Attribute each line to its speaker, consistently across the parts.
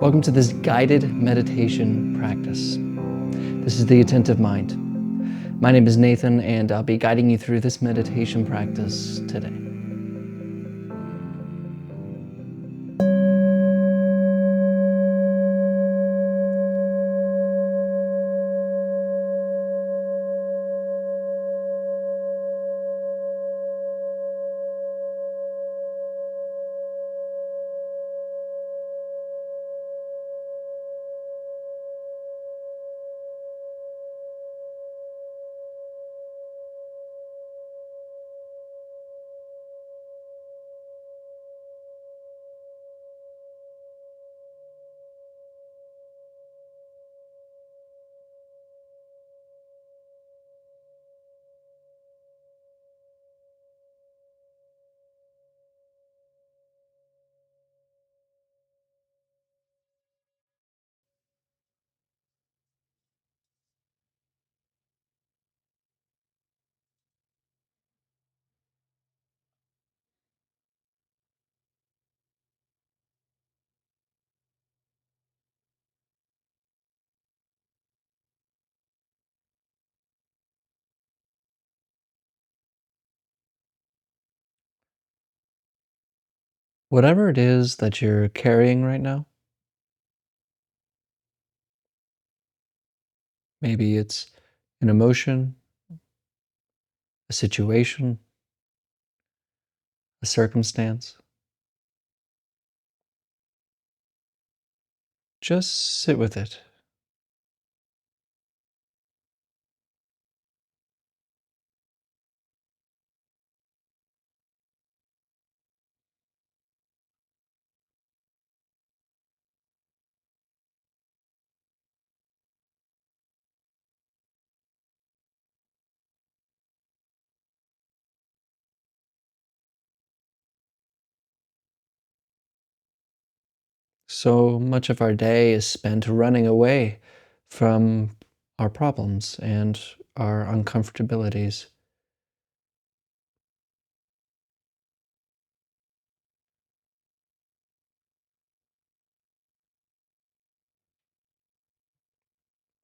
Speaker 1: Welcome to this guided meditation practice. This is the Attentive Mind. My name is Nathan, and I'll be guiding you through this meditation practice today. Whatever it is that you're carrying right now, maybe it's an emotion, a situation, a circumstance, just sit with it. So much of our day is spent running away from our problems and our uncomfortabilities.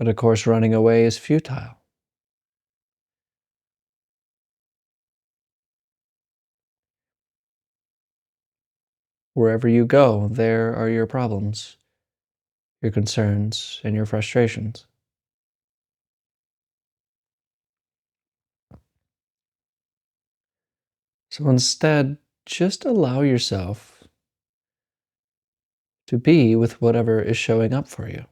Speaker 1: But of course, running away is futile. Wherever you go, there are your problems, your concerns, and your frustrations. So instead, just allow yourself to be with whatever is showing up for you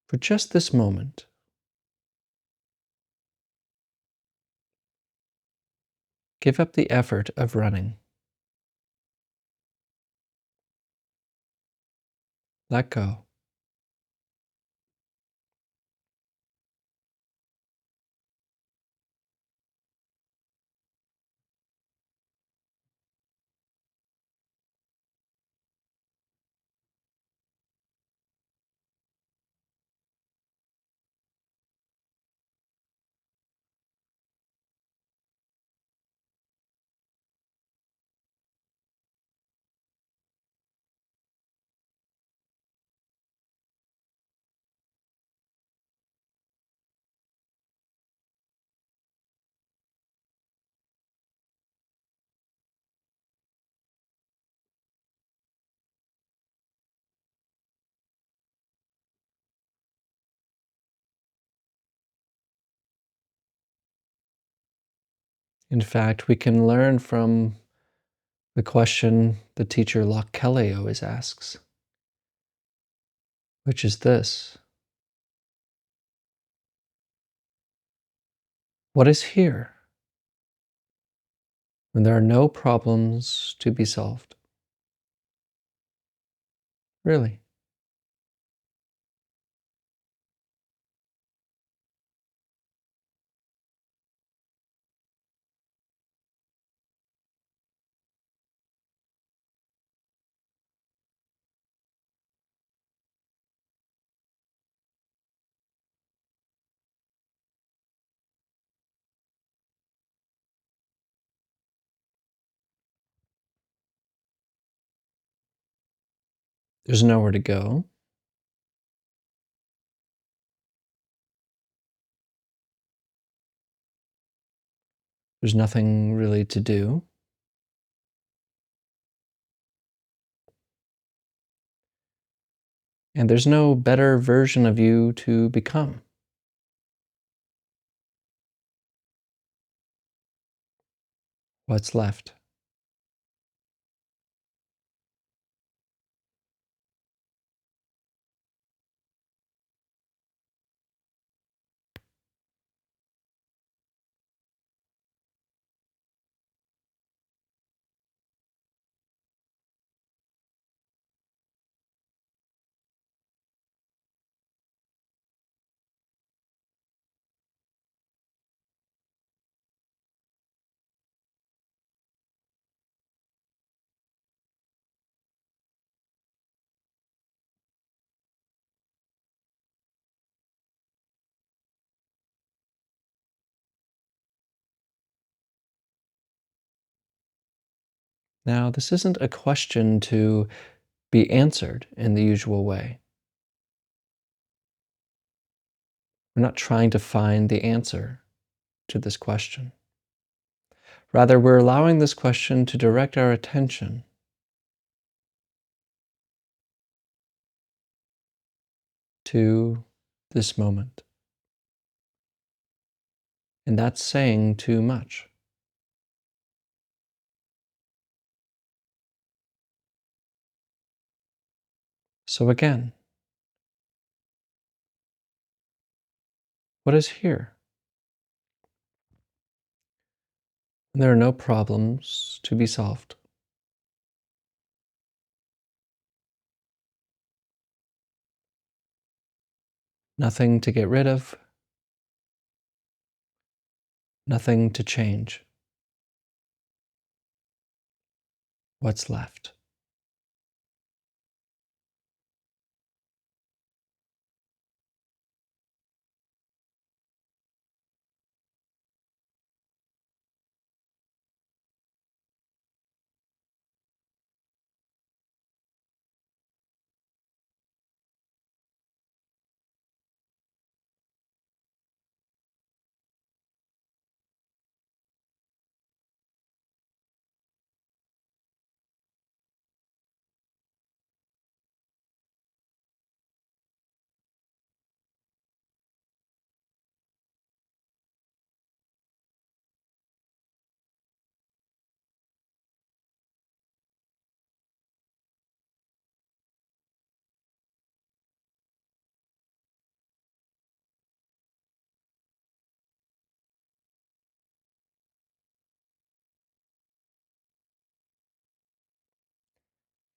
Speaker 1: for just this moment. Give up the effort of running. Let go. In fact, we can learn from the question the teacher Locke Kelly always asks, which is this: what is here when there are no problems to be solved? Really? There's nowhere to go. There's nothing really to do. And there's no better version of you to become. What's left? Now, this isn't a question to be answered in the usual way. We're not trying to find the answer to this question. Rather, we're allowing this question to direct our attention to this moment. And that's saying too much. So again, what is here? There are no problems to be solved. Nothing to get rid of, nothing to change. What's left?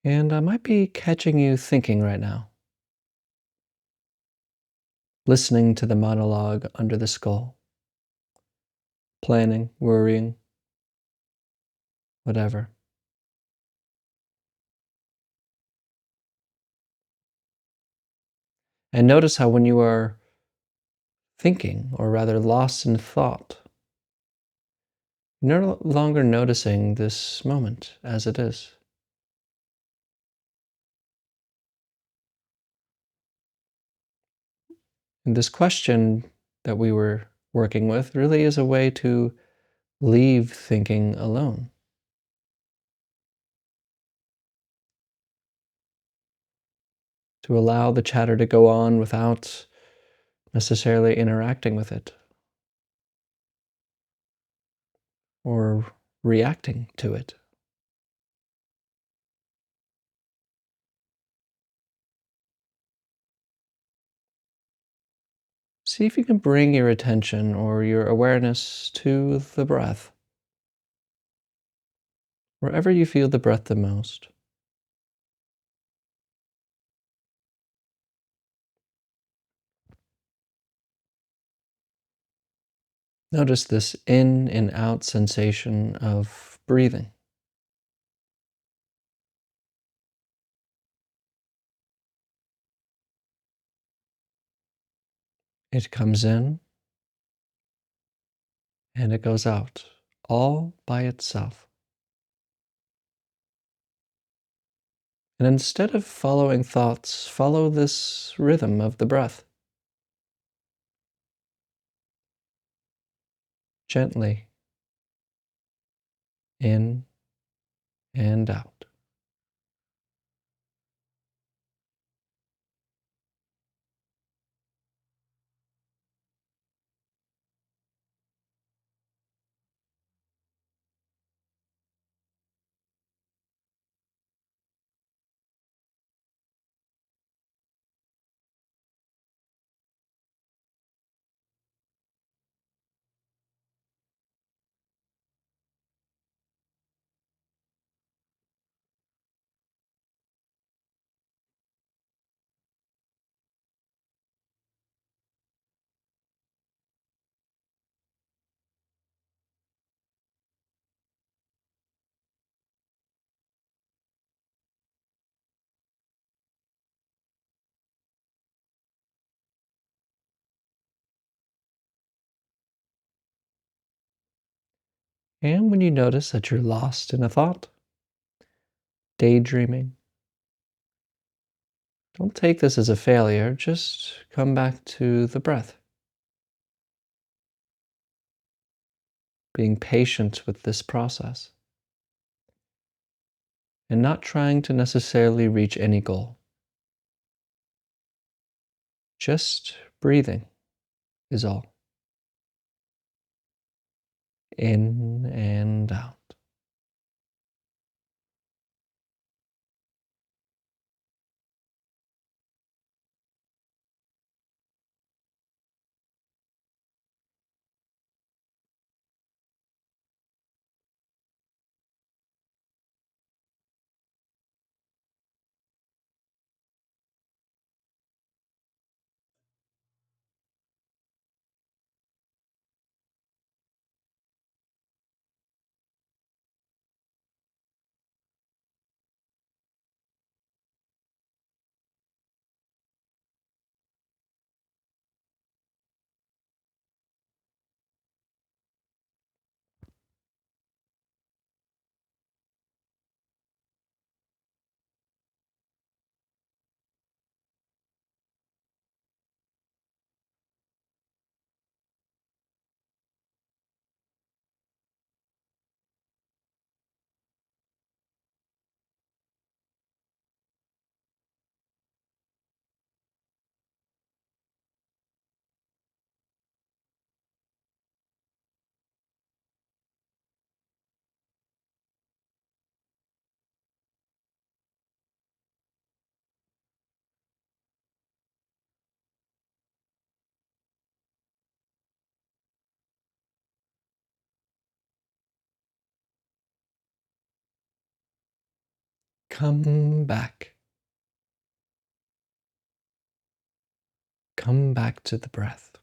Speaker 1: And I might be catching you thinking right now, listening to the monologue under the skull, planning, worrying, whatever. And notice how when you are thinking, or rather lost in thought, you're no longer noticing this moment as it is. And this question that we were working with really is a way to leave thinking alone. To allow the chatter to go on without necessarily interacting with it or reacting to it. See if you can bring your attention or your awareness to the breath, wherever you feel the breath the most. Notice this in and out sensation of breathing. It comes in and it goes out, all by itself. And instead of following thoughts, follow this rhythm of the breath. Gently in and out. And when you notice that you're lost in a thought, daydreaming, don't take this as a failure, just come back to the breath. Being patient with this process and not trying to necessarily reach any goal. Just breathing is all. In and out. Come back. Come back to the breath.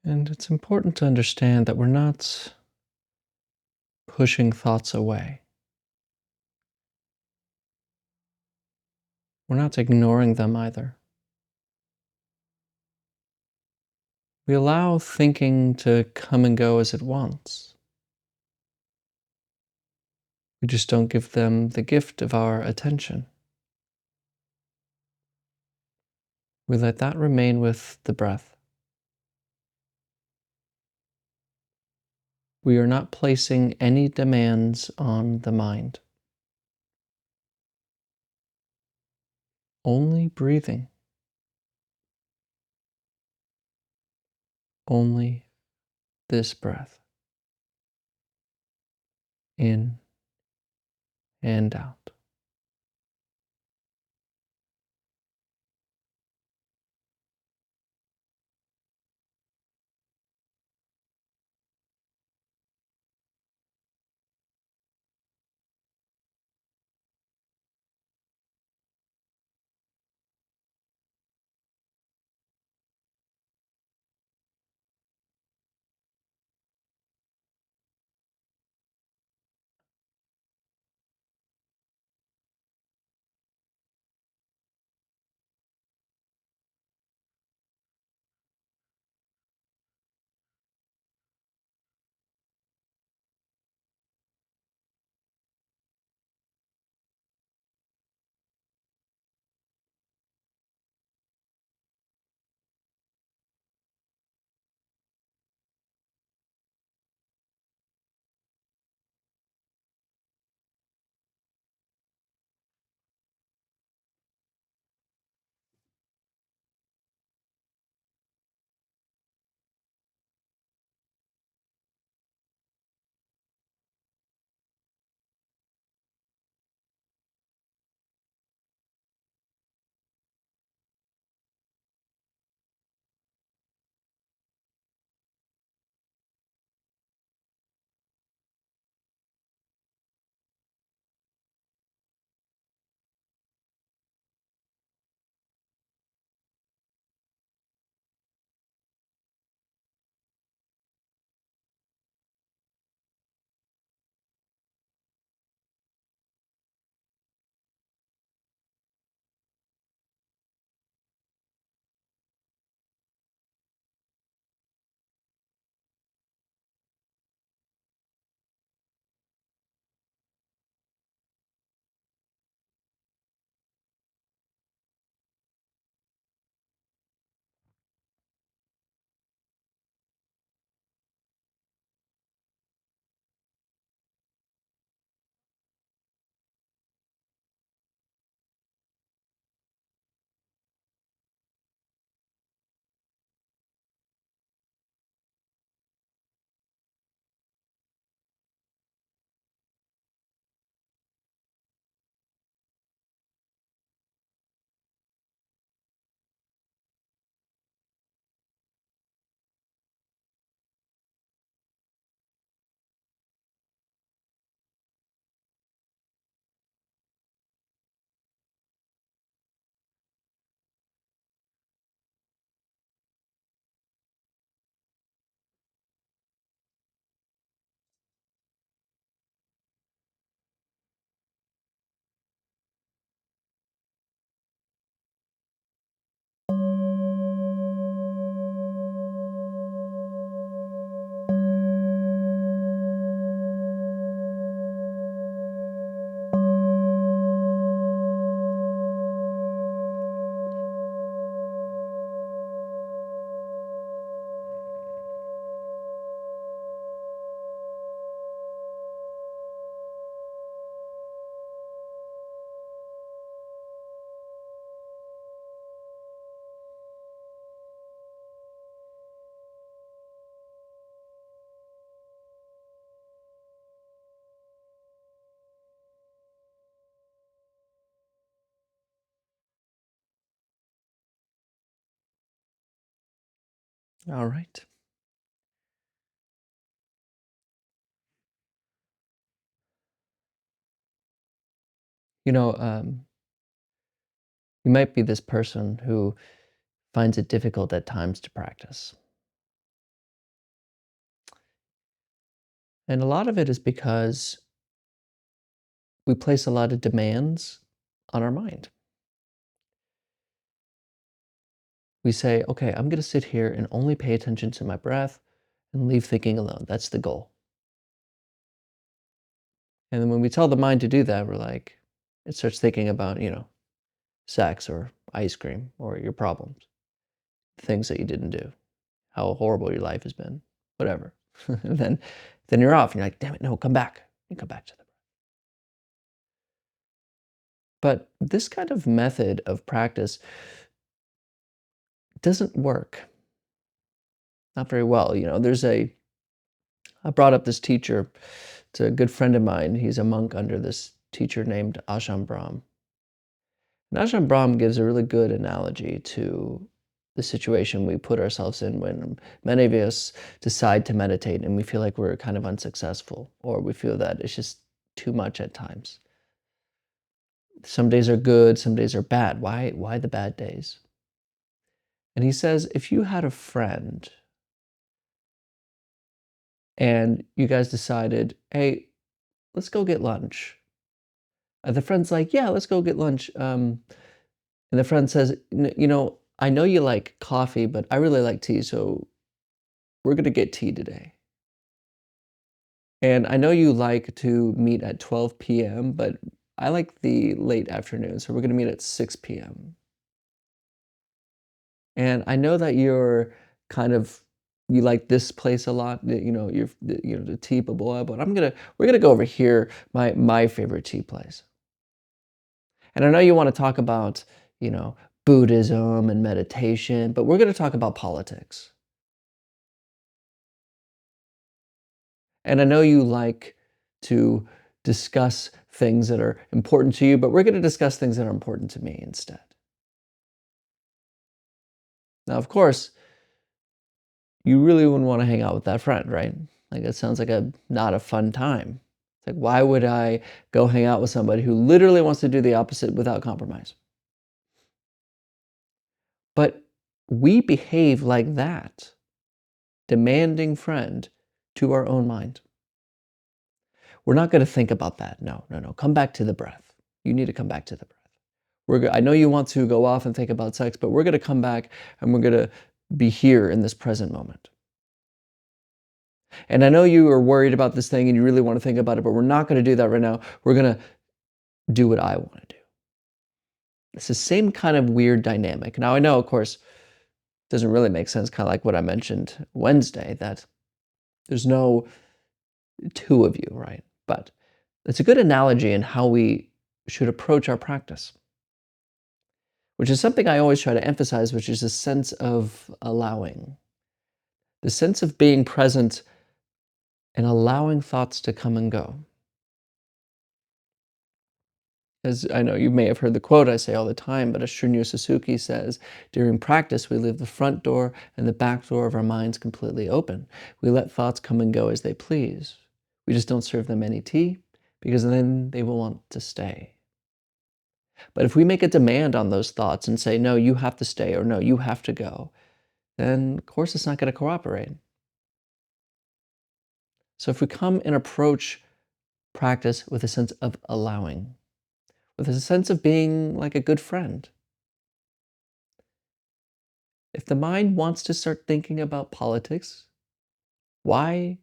Speaker 1: And it's important to understand that we're not pushing thoughts away. We're not ignoring them either. We allow thinking to come and go as it wants. We just don't give them the gift of our attention. We let that remain with the breath. We are not placing any demands on the mind, only breathing, only this breath, in and out. All right. You know, you might be this person who finds it difficult at times to practice. And a lot of it is because we place a lot of demands on our mind. We say, okay, I'm going to sit here and only pay attention to my breath and leave thinking alone. That's the goal. And then when we tell the mind to do that, we're like, it starts thinking about, sex or ice cream or your problems, things that you didn't do, how horrible your life has been, whatever. And then you're off and you're like, damn it, no, come back. You come back to the breath. But this kind of method of practice doesn't work, not very well. I brought up this teacher. It's a good friend of mine. He's a monk under this teacher named Ajahn Brahm. And Ajahn Brahm gives a really good analogy to the situation we put ourselves in when many of us decide to meditate and we feel like we're kind of unsuccessful, or we feel that it's just too much at times. Some days are good, some days are bad. Why the bad days? And he says, if you had a friend and you guys decided, hey, let's go get lunch. The friend's like, yeah, let's go get lunch. And the friend says, I know you like coffee, but I really like tea, so we're going to get tea today. And I know you like to meet at 12 p.m., but I like the late afternoon, so we're going to meet at 6 p.m. And I know that you like this place a lot, the tea, blah, blah, but we're gonna go over here, my favorite tea place. And I know you want to talk about, you know, Buddhism and meditation, but we're going to talk about politics. And I know you like to discuss things that are important to you, but we're going to discuss things that are important to me instead. Now, of course, you really wouldn't want to hang out with that friend, right? Like, that sounds like not a fun time. It's like, why would I go hang out with somebody who literally wants to do the opposite without compromise? But we behave like that demanding friend to our own mind. We're not going to think about that. No, no, no. Come back to the breath. You need to come back to the breath. I know you want to go off and think about sex, but we're going to come back and we're going to be here in this present moment. And I know you are worried about this thing and you really want to think about it, but we're not going to do that right now. We're going to do what I want to do. It's the same kind of weird dynamic. Now, I know, of course, it doesn't really make sense, kind of like what I mentioned Wednesday, that there's no two of you, right? But it's a good analogy in how we should approach our practice, which is something I always try to emphasize, which is a sense of allowing, the sense of being present and allowing thoughts to come and go. As I know you may have heard the quote I say all the time, but as Shunryu Suzuki says, during practice, we leave the front door and the back door of our minds completely open. We let thoughts come and go as they please. We just don't serve them any tea, because then they will want to stay. But if we make a demand on those thoughts and say, no, you have to stay, or no, you have to go, then of course it's not going to cooperate. So if we come and approach practice with a sense of allowing, with a sense of being like a good friend, if the mind wants to start thinking about politics, why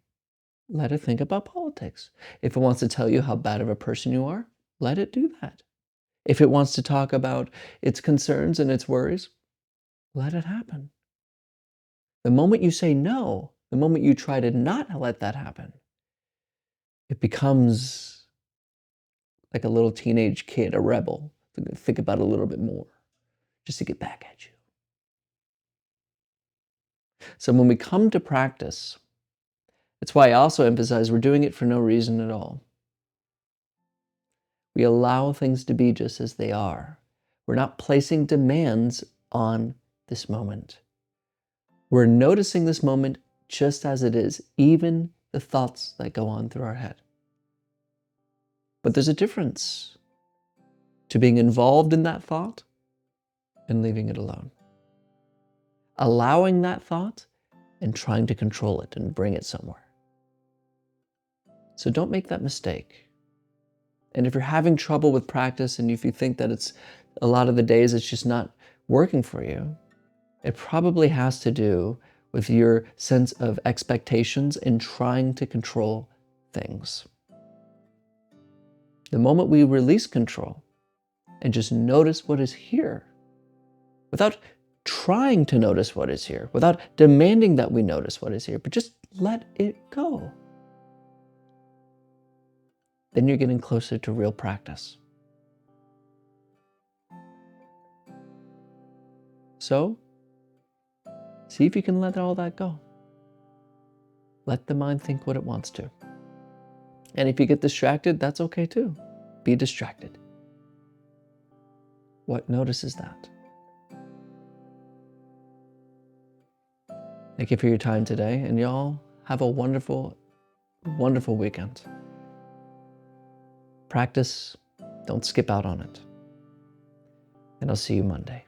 Speaker 1: let it think about politics? If it wants to tell you how bad of a person you are, let it do that. If it wants to talk about its concerns and its worries, let it happen. The moment you say no, the moment you try to not let that happen, it becomes like a little teenage kid, a rebel. Think about it a little bit more, just to get back at you. So when we come to practice, that's why I also emphasize we're doing it for no reason at all. We allow things to be just as they are. We're not placing demands on this moment. We're noticing this moment just as it is, even the thoughts that go on through our head. But there's a difference to being involved in that thought and leaving it alone. Allowing that thought and trying to control it and bring it somewhere. So don't make that mistake. And if you're having trouble with practice and if you think that it's a lot of the days it's just not working for you, it probably has to do with your sense of expectations and trying to control things. The moment we release control and just notice what is here, without trying to notice what is here, without demanding that we notice what is here, but just let it go, then you're getting closer to real practice. So, see if you can let all that go. Let the mind think what it wants to. And if you get distracted, that's okay too. Be distracted. What notices that? Thank you for your time today, and y'all have a wonderful, wonderful weekend. Practice, don't skip out on it. And I'll see you Monday.